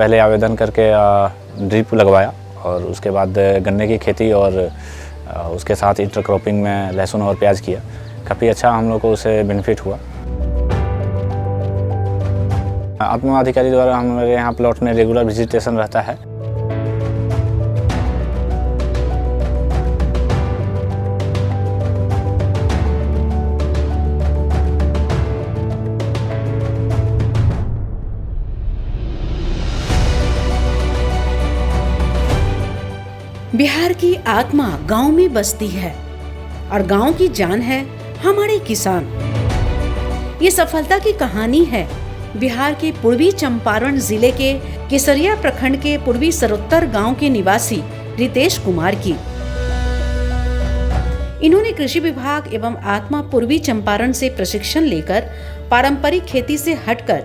पहले आवेदन करके ड्रिप लगवाया और उसके बाद गन्ने की खेती और उसके साथ इंटरक्रॉपिंग में लहसुन और प्याज किया। काफ़ी अच्छा हम लोग को उससे बेनिफिट हुआ। आत्मा अधिकारी द्वारा हमारे यहाँ प्लॉट में रेगुलर विजिटेशन रहता है। बिहार की आत्मा गांव में बसती है और गांव की जान है हमारे किसान। ये सफलता की कहानी है बिहार के पूर्वी चंपारण जिले के केसरिया प्रखंड के पूर्वी सरोत्तर गांव के निवासी रितेश कुमार की। इन्होंने कृषि विभाग एवं आत्मा पूर्वी चंपारण से प्रशिक्षण लेकर पारंपरिक खेती से हटकर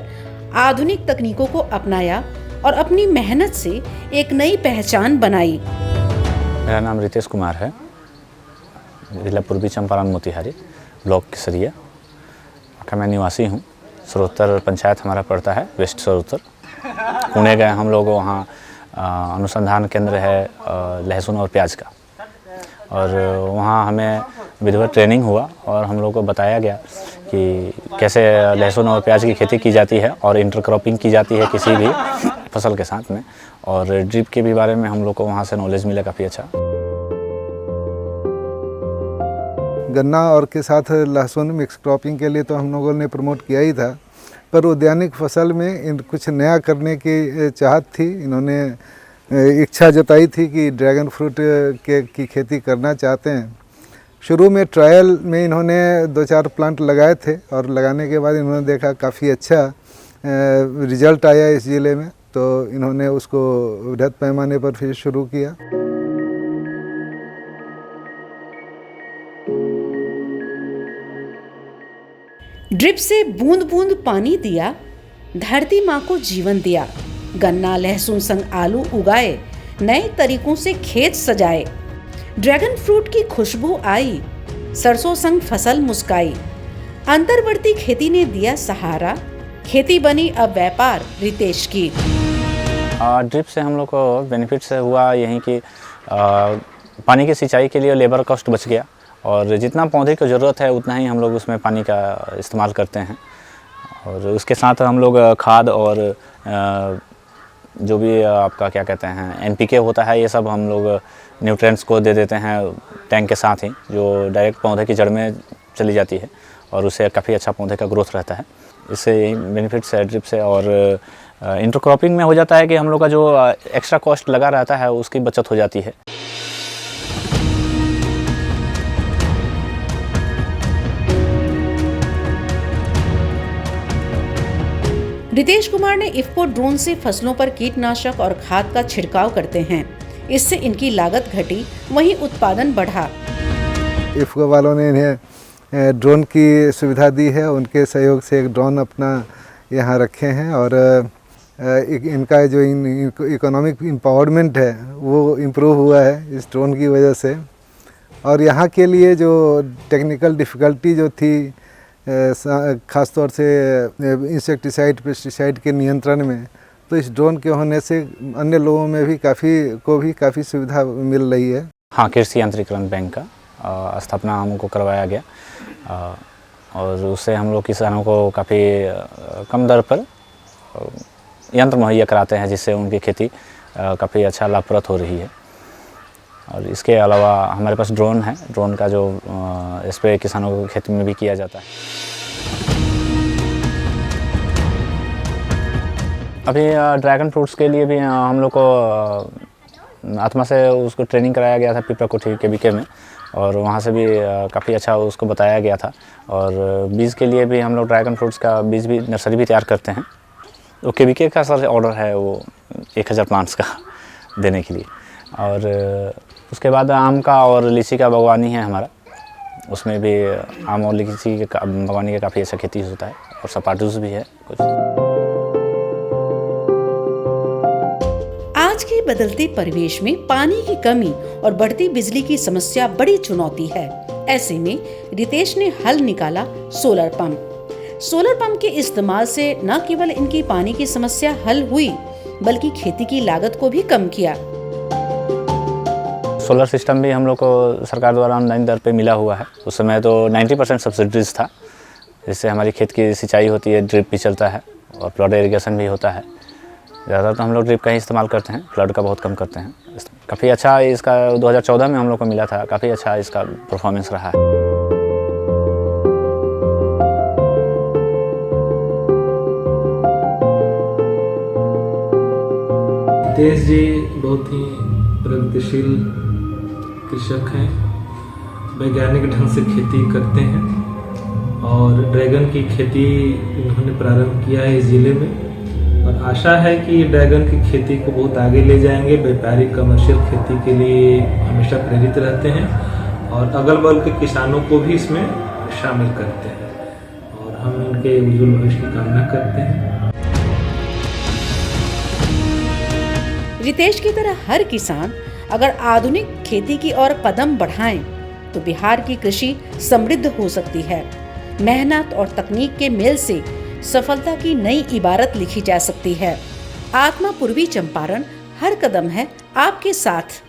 आधुनिक तकनीकों को अपनाया और अपनी मेहनत से एक नई पहचान बनाई। मेरा नाम रितेश कुमार है, जिला पूर्वी चंपारण मोतिहारी, ब्लॉक केसरिया का मैं निवासी हूँ। सरोत्तर पंचायत हमारा पड़ता है, वेस्ट सरोत्तर। पुणे गए हम लोग, वहाँ अनुसंधान केंद्र है लहसुन और प्याज का, और वहाँ हमें विधिवत ट्रेनिंग हुआ और हम लोग को बताया गया कि कैसे लहसुन और प्याज की खेती की जाती है और इंटरक्रॉपिंग की जाती है किसी भी फसल के साथ में, और ड्रिप के भी बारे में हम लोग को वहाँ से नॉलेज मिला काफ़ी अच्छा। गन्ना और के साथ लहसुन मिक्स क्रॉपिंग के लिए तो हम लोगों ने प्रमोट किया ही था, पर उद्यानिक फसल में कुछ नया करने की चाहत थी। इन्होंने इच्छा जताई थी कि ड्रैगन फ्रूट की खेती करना चाहते हैं। शुरू में ट्रायल में इन्होंने 2-4 प्लांट लगाए थे और लगाने के बाद इन्होंने देखा काफ़ी अच्छा रिजल्ट आया इस ज़िले में, तो इन्होंने उसको वृहद पैमाने पर फिर शुरू किया। ड्रिप से बूंद बूंद पानी दिया, धरती माँ को जीवन दिया। गन्ना लहसुन संग आलू उगाए, नए तरीकों से खेत सजाए। ड्रैगन फ्रूट की खुशबू आई, सरसों संग फसल मुस्काई। अंतर्वर्ती खेती ने दिया सहारा, खेती बनी अब व्यापार रितेश की। ड्रिप से हम लोग को बेनिफिट से हुआ यही कि पानी की सिंचाई के लिए लेबर कॉस्ट बच गया, और जितना पौधे की ज़रूरत है उतना ही हम लोग उसमें पानी का इस्तेमाल करते हैं। और उसके साथ हम लोग खाद और जो भी आपका क्या कहते हैं NPK होता है, ये सब हम लोग न्यूट्रिएंट्स को दे देते हैं टैंक के साथ ही, जो डायरेक्ट पौधे की जड़ में चली जाती है और उससे काफ़ी अच्छा पौधे का ग्रोथ रहता है। इससे यही बेनिफिट्स है ड्रिप से। और इंटरक्रॉपिंग में हो जाता है कि हम लोग का जो एक्स्ट्रा कॉस्ट लगा रहता है उसकी बचत हो जाती है। रितेश कुमार ने इफ्को ड्रोन से फसलों पर कीटनाशक और खाद का छिड़काव करते हैं। इससे इनकी लागत घटी, वहीं उत्पादन बढ़ा। इफ्को वालों ने इन्हें ड्रोन की सुविधा दी है, उनके सहयोग से एक ड्रोन अपना यहाँ रखे हैं, और इनका जो इकोनॉमिक एम्पावरमेंट है वो इम्प्रूव हुआ है इस ड्रोन की वजह से। और यहाँ के लिए जो टेक्निकल डिफ़िकल्टी जो थी, ख़ास तौर से इंसेक्टिसाइड पेस्टिसाइड के नियंत्रण में, तो इस ड्रोन के होने से अन्य लोगों में भी काफ़ी सुविधा मिल रही है। हाँ, कृषि यांत्रिकरण बैंक का स्थापना हमको करवाया गया, और उससे हम लोग किसानों को काफ़ी कम दर पर यंत्र मुहैया कराते हैं, जिससे उनकी खेती काफ़ी अच्छा लाभप्रद हो रही है। और इसके अलावा हमारे पास ड्रोन है, ड्रोन का जो स्प्रे किसानों को खेती में भी किया जाता है। अभी ड्रैगन फ्रूट्स के लिए भी हम लोग को आत्मा से उसको ट्रेनिंग कराया गया था पिपराकोठी KVK में, और वहाँ से भी काफ़ी अच्छा उसको बताया गया था। और बीज के लिए भी हम लोग ड्रैगन फ्रूट्स का बीज भी नर्सरी भी तैयार करते हैं। तो KVK का सर ऑर्डर है वो 1000 प्लांट्स का देने के लिए। और उसके बाद आम का और लीची का बागवानी है हमारा, उसमें भी आम और लीची के बागवानी का काफ़ी अच्छा खेती होता है, और सपाटूस भी है कुछ। आज के बदलते परिवेश में पानी की कमी और बढ़ती बिजली की समस्या बड़ी चुनौती है। ऐसे में रितेश ने हल निकाला सोलर पंप। सोलर पंप के इस्तेमाल से न केवल इनकी पानी की समस्या हल हुई, बल्कि खेती की लागत को भी कम किया। सोलर सिस्टम भी हम लोग को सरकार द्वारा ऑनलाइन दर पे मिला हुआ है। उस समय तो 90% सब्सिडीज था, जिससे हमारी खेत की सिंचाई होती है, ड्रिप भी चलता है और फ्लड इरिगेशन भी होता है। ज़्यादा तो हम लोग ड्रिप का ही इस्तेमाल करते हैं, फ्लड का बहुत कम करते हैं। काफ़ी अच्छा इसका 2014 में हम लोग को मिला था, काफ़ी अच्छा इसका परफॉर्मेंस रहा है। रितेश जी बहुत ही प्रगतिशील कृषक हैं, वैज्ञानिक ढंग से खेती करते हैं और ड्रैगन की खेती इन्होंने प्रारंभ किया है इस जिले में, और आशा है कि ड्रैगन की खेती को बहुत आगे ले जाएंगे। व्यापारिक कमर्शियल खेती के लिए हमेशा प्रेरित रहते हैं और अगल बगल के किसानों को भी इसमें शामिल करते हैं और हम उनके उज्जवल भविष्य की कामना करते हैं। रितेश की तरह हर किसान अगर आधुनिक खेती की ओर कदम बढ़ाएं तो बिहार की कृषि समृद्ध हो सकती है। मेहनत और तकनीक के मेल से सफलता की नई इबारत लिखी जा सकती है। आत्मा पूर्वी चंपारण हर कदम है आपके साथ।